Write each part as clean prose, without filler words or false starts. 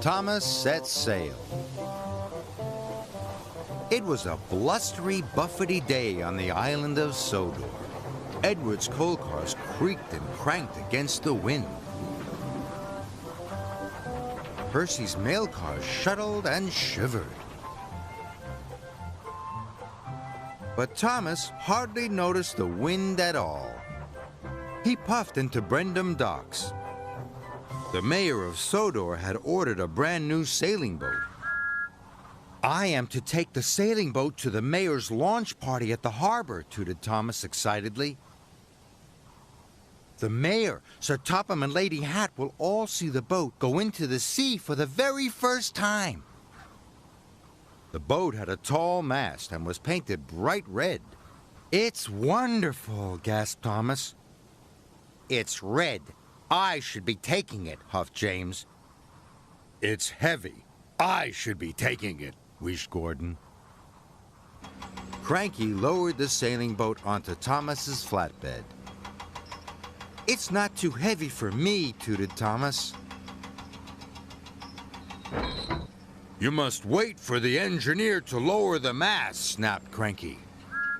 Thomas set sail. It was a blustery, buffety day on the island of Sodor. Edward's coal cars creaked and cranked against the wind. Percy's mail cars shuttled and shivered. But Thomas hardly noticed the wind at all. He puffed into Brendam docks. The mayor of Sodor had ordered a brand new sailing boat. "I am to take the sailing boat to the mayor's launch party at the harbor," tooted Thomas excitedly. "The mayor, Sir Topham, and Lady Hat will all see the boat go into the sea for the very first time." The boat had a tall mast and was painted bright red. "It's wonderful," gasped Thomas. "It's red. I should be taking it," huffed James. "It's heavy. I should be taking it," wheezed Gordon. Cranky lowered the sailing boat onto Thomas's flatbed. "It's not too heavy for me," tooted Thomas. "You must wait for the engineer to lower the mast," snapped Cranky.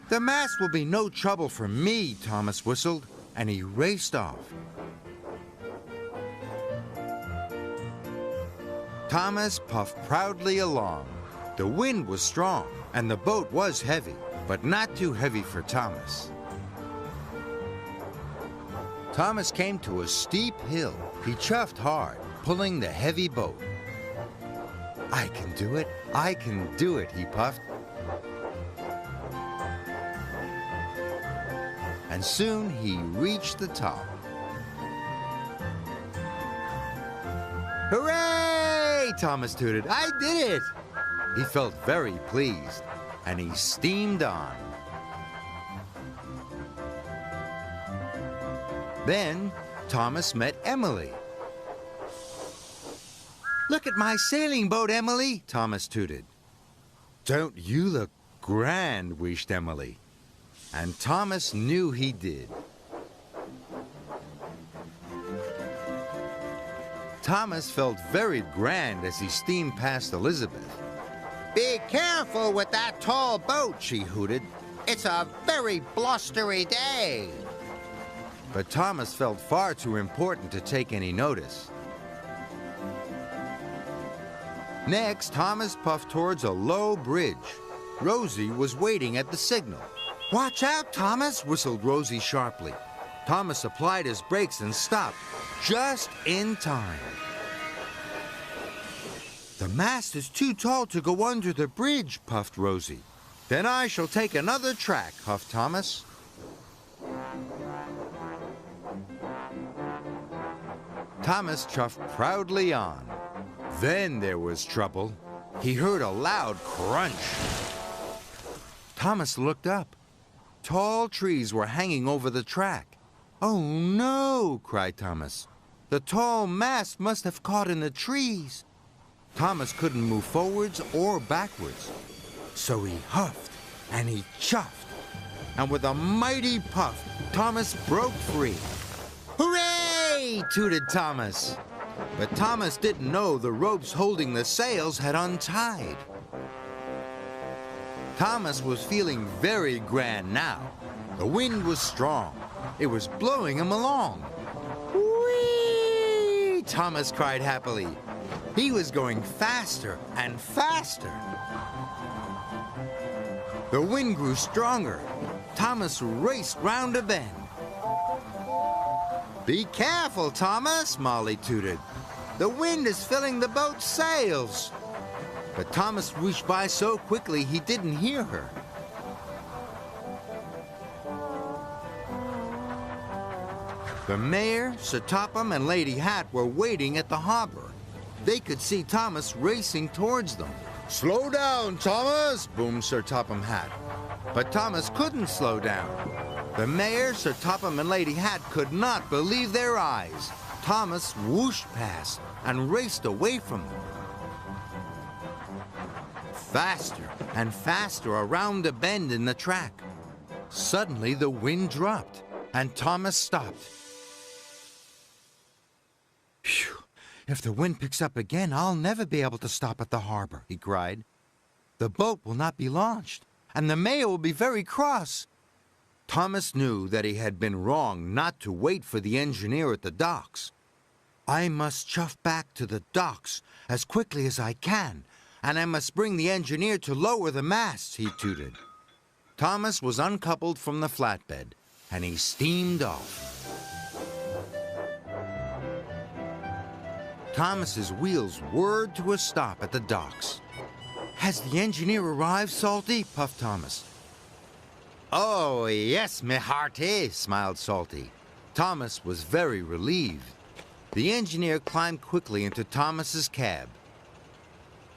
"The mast will be no trouble for me," Thomas whistled, and he raced off. Thomas puffed proudly along. The wind was strong, and the boat was heavy, but not too heavy for Thomas. Thomas came to a steep hill. He chuffed hard, pulling the heavy boat. "I can do it, I can do it," he puffed. And soon he reached the top. "Hooray!" Thomas tooted. "I did it!" He felt very pleased, and he steamed on. Then Thomas met Emily. "Look at my sailing boat, Emily," Thomas tooted. "Don't you look grand," wished Emily. And Thomas knew he did. Thomas felt very grand as he steamed past Elizabeth. "Be careful with that tall boat," she hooted. "It's a very blustery day." But Thomas felt far too important to take any notice. Next, Thomas puffed towards a low bridge. Rosie was waiting at the signal. "Watch out, Thomas," whistled Rosie sharply. Thomas applied his brakes and stopped, just in time. "The mast is too tall to go under the bridge," puffed Rosie. "Then I shall take another track," huffed Thomas. Thomas chuffed proudly on. Then there was trouble. He heard a loud crunch. Thomas looked up. Tall trees were hanging over the track. "Oh no!" cried Thomas. "The tall mast must have caught in the trees." Thomas couldn't move forwards or backwards. So he huffed and he chuffed. And with a mighty puff, Thomas broke free. "Hooray!" tooted Thomas. But Thomas didn't know the ropes holding the sails had untied. Thomas was feeling very grand now. The wind was strong. It was blowing him along. "Whee!" Thomas cried happily. He was going faster and faster. The wind grew stronger. Thomas raced round a bend. "Be careful, Thomas," Molly tooted. "The wind is filling the boat's sails." But Thomas reached by so quickly he didn't hear her. The mayor, Sir Topham, and Lady Hat were waiting at the harbor. They could see Thomas racing towards them. "Slow down, Thomas," boomed Sir Topham Hatt. But Thomas couldn't slow down. The mayor, Sir Topham, and Lady Hat could not believe their eyes. Thomas whooshed past and raced away from them. Faster and faster around a bend in the track. Suddenly the wind dropped and Thomas stopped. "Phew, If the wind picks up again, I'll never be able to stop at the harbor, he cried. The boat will not be launched, and the mayor will be very cross. Thomas knew that he had been wrong not to wait for the engineer at the docks. I must chuff back to the docks as quickly as I can, and I must bring the engineer to lower the masts, he tooted. Thomas was uncoupled from the flatbed, and he steamed off. Thomas's wheels whirred to a stop at the docks. Has the engineer arrived, Salty? Puffed Thomas. Oh, yes, me hearty, smiled Salty. Thomas was very relieved. The engineer climbed quickly into Thomas's cab,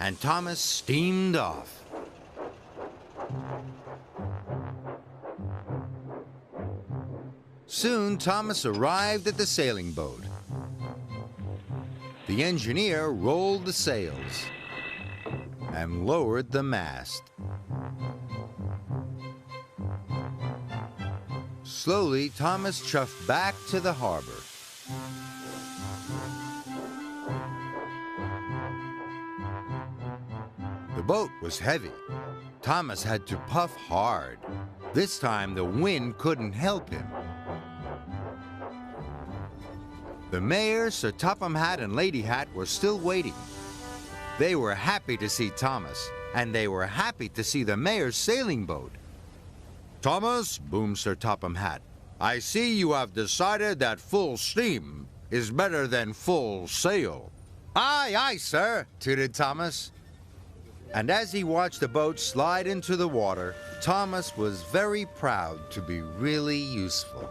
and Thomas steamed off. Soon, Thomas arrived at the sailing boat. The engineer rolled the sails and lowered the mast. Slowly, Thomas chuffed back to the harbor. The boat was heavy. Thomas had to puff hard. This time, the wind couldn't help him. The mayor, Sir Topham Hatt, and Lady Hat were still waiting. They were happy to see Thomas, and they were happy to see the mayor's sailing boat. Thomas, boomed Sir Topham Hatt, I see you have decided that full steam is better than full sail. Aye, aye, sir, tooted Thomas. And as he watched the boat slide into the water, Thomas was very proud to be really useful.